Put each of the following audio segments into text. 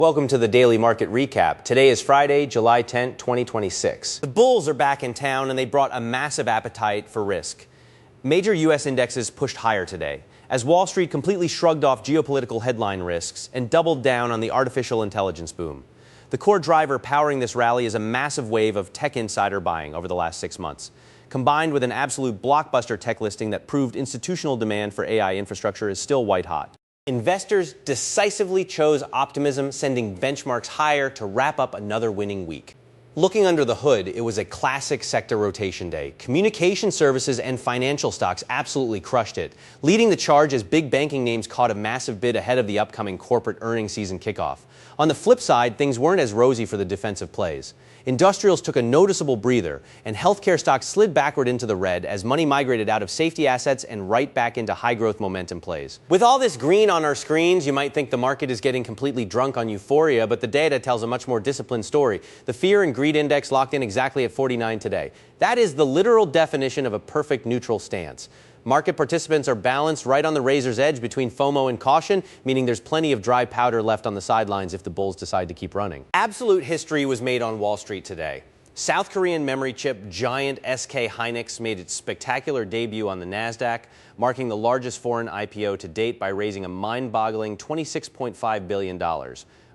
Welcome to the Daily Market Recap. Today is Friday, July 10, 2026. The bulls are back in town and they brought a massive appetite for risk. Major U.S. indexes pushed higher today as Wall Street completely shrugged off geopolitical headline risks and doubled down on the artificial intelligence boom. The core driver powering this rally is a massive wave of tech insider buying over the last 6 months, combined with an absolute blockbuster tech listing that proved institutional demand for AI infrastructure is still white hot. Investors decisively chose optimism, sending benchmarks higher to wrap up another winning week. Looking under the hood, it was a classic sector rotation day. Communication services and financial stocks absolutely crushed it, leading the charge as big banking names caught a massive bid ahead of the upcoming corporate earnings season kickoff. On the flip side, things weren't as rosy for the defensive plays. Industrials took a noticeable breather, and healthcare stocks slid backward into the red as money migrated out of safety assets and right back into high-growth momentum plays. With all this green on our screens, you might think the market is getting completely drunk on euphoria, but the data tells a much more disciplined story. The fear and greed index locked in exactly at 49 today. That is the literal definition of a perfect neutral stance. Market participants are balanced right on the razor's edge between FOMO and caution, meaning there's plenty of dry powder left on the sidelines if the bulls decide to keep running. Absolute history was made on Wall Street today. South Korean memory chip giant SK Hynix made its spectacular debut on the NASDAQ, marking the largest foreign IPO to date by raising a mind-boggling $26.5 billion.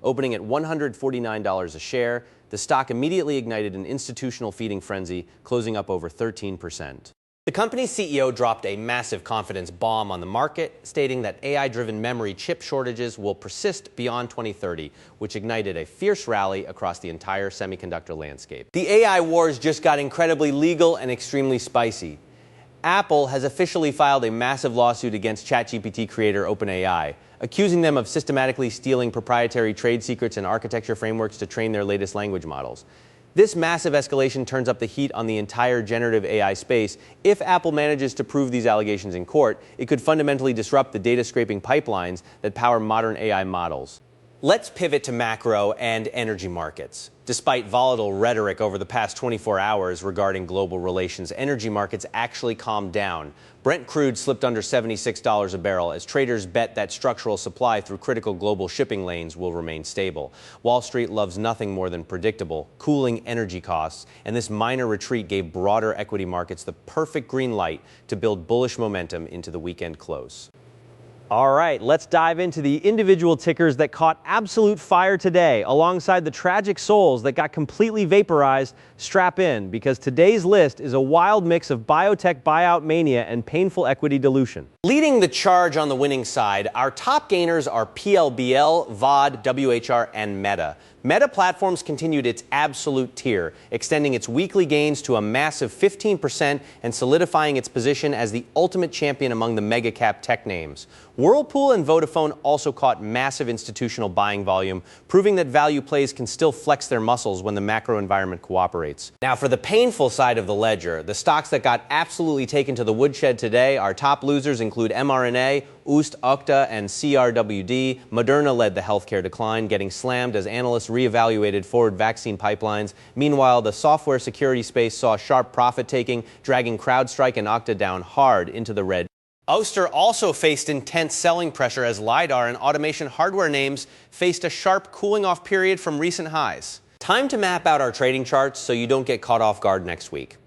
Opening at $149 a share, the stock immediately ignited an institutional feeding frenzy, closing up over 13%. The company's CEO dropped a massive confidence bomb on the market, stating that AI-driven memory chip shortages will persist beyond 2030, which ignited a fierce rally across the entire semiconductor landscape. The AI wars just got incredibly legal and extremely spicy. Apple has officially filed a massive lawsuit against ChatGPT creator OpenAI, accusing them of systematically stealing proprietary trade secrets and architecture frameworks to train their latest language models. This massive escalation turns up the heat on the entire generative AI space. If Apple manages to prove these allegations in court, it could fundamentally disrupt the data scraping pipelines that power modern AI models. Let's pivot to macro and energy markets. Despite volatile rhetoric over the past 24 hours regarding global relations, energy markets actually calmed down. Brent crude slipped under $76 a barrel as traders bet that structural supply through critical global shipping lanes will remain stable. Wall Street loves nothing more than predictable, cooling energy costs, and this minor retreat gave broader equity markets the perfect green light to build bullish momentum into the weekend close. All right, let's dive into the individual tickers that caught absolute fire today, alongside the tragic souls that got completely vaporized. Strap in, because today's list is a wild mix of biotech buyout mania and painful equity dilution. Leading the charge on the winning side, our top gainers are PLBL, VOD, WHR, and Meta. Meta Platforms continued its absolute tier, extending its weekly gains to a massive 15% and solidifying its position as the ultimate champion among the mega-cap tech names. Whirlpool and Vodafone also caught massive institutional buying volume, proving that value plays can still flex their muscles when the macro environment cooperates. Now, for the painful side of the ledger, the stocks that got absolutely taken to the woodshed today, our top losers include mRNA, Oost, Okta, and CRWD. Moderna led the healthcare decline, getting slammed as analysts reevaluated forward vaccine pipelines. Meanwhile, the software security space saw sharp profit-taking, dragging CrowdStrike and Okta down hard into the red. Ouster also faced intense selling pressure as LiDAR and automation hardware names faced a sharp cooling-off period from recent highs. Time to map out our trading charts so you don't get caught off guard next week.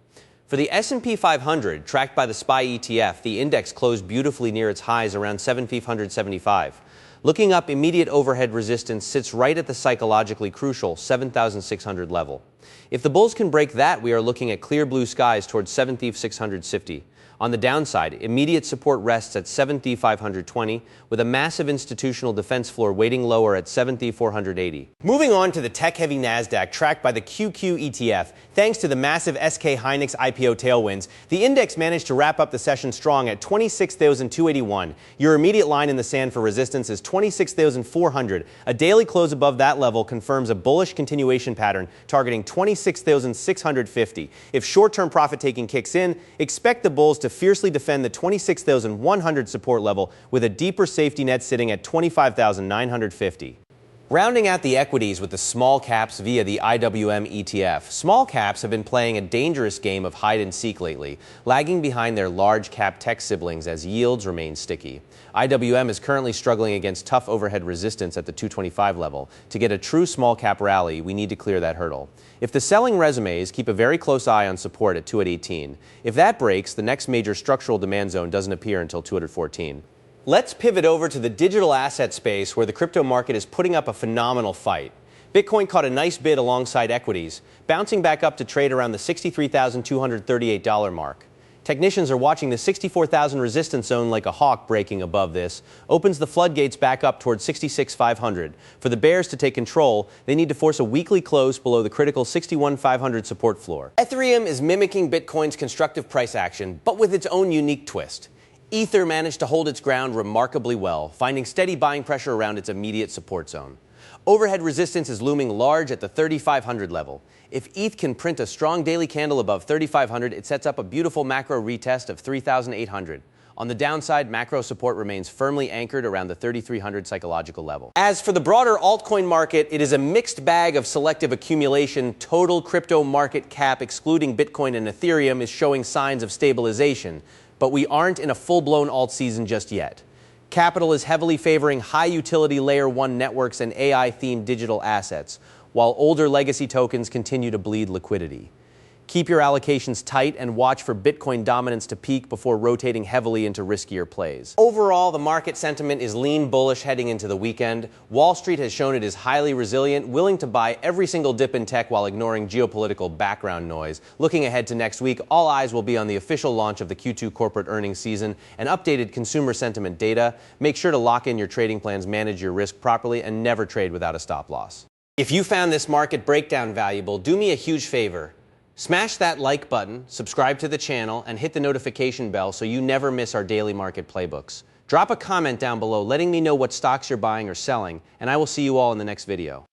For the S&P 500, tracked by the SPY ETF, the index closed beautifully near its highs around 7,575. Looking up, immediate overhead resistance sits right at the psychologically crucial 7,600 level. If the bulls can break that, we are looking at clear blue skies towards 7,650. On the downside, immediate support rests at 7,520, with a massive institutional defense floor waiting lower at 7,480. Moving on to the tech-heavy NASDAQ, tracked by the QQ ETF, thanks to the massive SK Hynix IPO tailwinds, the index managed to wrap up the session strong at 26,281. Your immediate line in the sand for resistance is 26,400. A daily close above that level confirms a bullish continuation pattern targeting 26,650. If short-term profit-taking kicks in, expect the bulls to fiercely defend the 26,100 support level with a deeper safety net sitting at 25,950. Rounding out the equities with the small caps via the IWM ETF, small caps have been playing a dangerous game of hide and seek lately, lagging behind their large cap tech siblings as yields remain sticky. IWM is currently struggling against tough overhead resistance at the 225 level. To get a true small cap rally, we need to clear that hurdle. If the selling resumes, keep a very close eye on support at 218. If that breaks, the next major structural demand zone doesn't appear until 214. Let's pivot over to the digital asset space where the crypto market is putting up a phenomenal fight. Bitcoin caught a nice bid alongside equities, bouncing back up to trade around the $63,238 mark. Technicians are watching the 64,000 resistance zone like a hawk breaking above this, opens the floodgates back up towards 66,500. For the bears to take control, they need to force a weekly close below the critical 61,500 support floor. Ethereum is mimicking Bitcoin's constructive price action, but with its own unique twist. Ether managed to hold its ground remarkably well, finding steady buying pressure around its immediate support zone. Overhead resistance is looming large at the 3,500 level. If ETH can print a strong daily candle above 3,500, it sets up a beautiful macro retest of 3,800. On the downside, macro support remains firmly anchored around the 3,300 psychological level. As for the broader altcoin market, it is a mixed bag of selective accumulation. Total crypto market cap, excluding Bitcoin and Ethereum, is showing signs of stabilization. But we aren't in a full-blown alt season just yet. Capital is heavily favoring high-utility Layer 1 networks and AI-themed digital assets, while older legacy tokens continue to bleed liquidity. Keep your allocations tight and watch for Bitcoin dominance to peak before rotating heavily into riskier plays. Overall, the market sentiment is lean bullish heading into the weekend. Wall Street has shown it is highly resilient, willing to buy every single dip in tech while ignoring geopolitical background noise. Looking ahead to next week, all eyes will be on the official launch of the Q2 corporate earnings season and updated consumer sentiment data. Make sure to lock in your trading plans, manage your risk properly, and never trade without a stop loss. If you found this market breakdown valuable, do me a huge favor. Smash that like button, subscribe to the channel, and hit the notification bell so you never miss our daily market playbooks. Drop a comment down below letting me know what stocks you're buying or selling, and I will see you all in the next video.